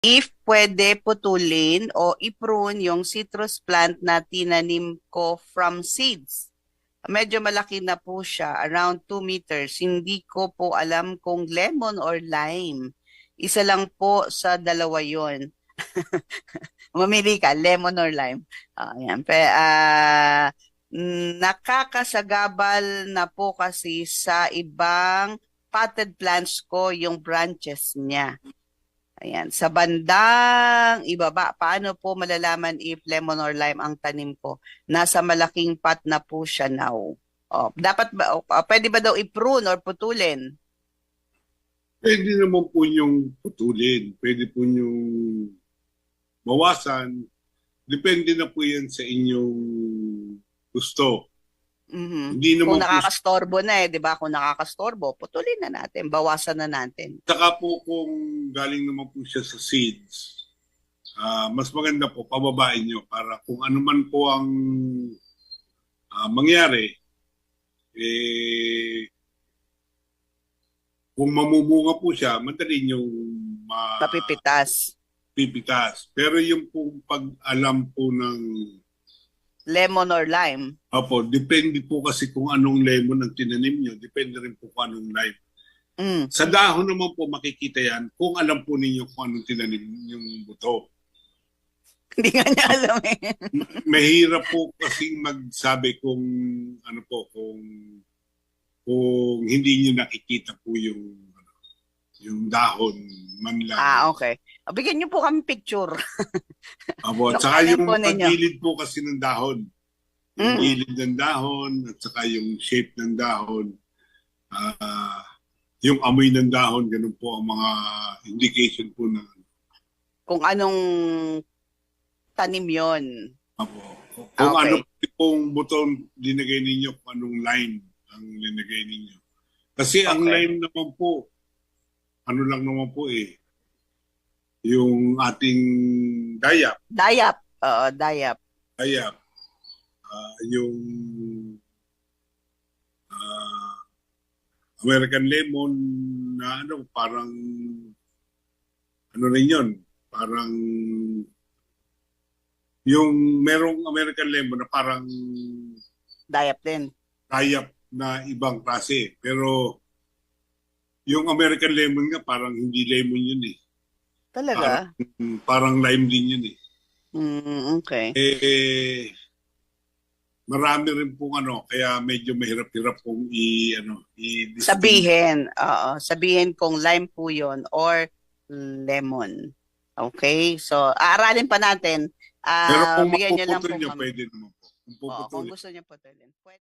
If pwede putulin o i-prune yung citrus plant na tinanim ko from seeds. Medyo malaki na po siya, around 2 meters. Hindi ko po alam kung lemon or lime. Isa lang po sa dalawa yon. Mamili ka, lemon or lime. Ayan. Nakakasagabal na po kasi sa ibang potted plants ko yung branches niya. Ayan. Sa bandang ibaba, paano po malalaman if lemon or lime ang tanim ko? Nasa malaking pot na po siya now. Dapat ba, pwede ba daw i-prune or putulin? Pwede naman po yung putulin. Pwede po yung bawasan. Depende na po yan sa inyong gusto. Mhm. Hindi Kung naman po, nakakastorbo na eh, di ba? Kung nakakastorbo, putulin na natin, bawasan na natin. saka po kung galing naman po siya sa seeds, mas maganda po pababain nyo para kung ano man po ang mangyari, eh, kung mamumunga po siya, madali nyo Mapipitas. mapipitas. Pero yung po pag-alam po ng Lemon or lime. Opo, depende po kasi kung anong lemon ang tinanim nyo. Depende rin po kung anong lime. Mm. Sa dahon naman po makikita yan kung alam po ninyo kung anong tinanim yung buto. Hindi nga niya alam eh. Mahirap po kasing magsabi kung ano po, kung hindi nyo nakikita po yung dahon man lang. Okay. Bigyan niyo po kami picture. Opo, Nung saka tanim yung po ninyo. pagilid po kasi ng dahon. Yung Mm. gilid ng dahon at saka yung shape ng dahon. Yung amoy ng dahon, ganun po ang mga indication po na Kung anong tanim yon. Apo. Kung Okay. ano pong buton linagay ninyo, kung anong lime ang linagay ninyo. Kasi ang Okay. lime naman po, ano lang naman po yung ating dayap. Dayap. Oo, dayap. Dayap. Yung ah, American lemon na ano, parang ano rin yun, parang yung merong American lemon na parang Dayap din. tayap na ibang klase. Pero yung American lemon nga parang hindi lemon yun eh. Talaga? Parang lime din yun eh. Okay. Marami rin pong ano, kaya medyo mahirap-hirap pong i-distinguish. Sabihin. Oo. Sabihin kung lime po yun or lemon. Okay? So, aaralin pa natin. Pero kung Bigyan niyo lang mapuputol po nyo, kami. pwede naman po. Kung Oo, kung puputulin. gusto niyo putulin. Pwede.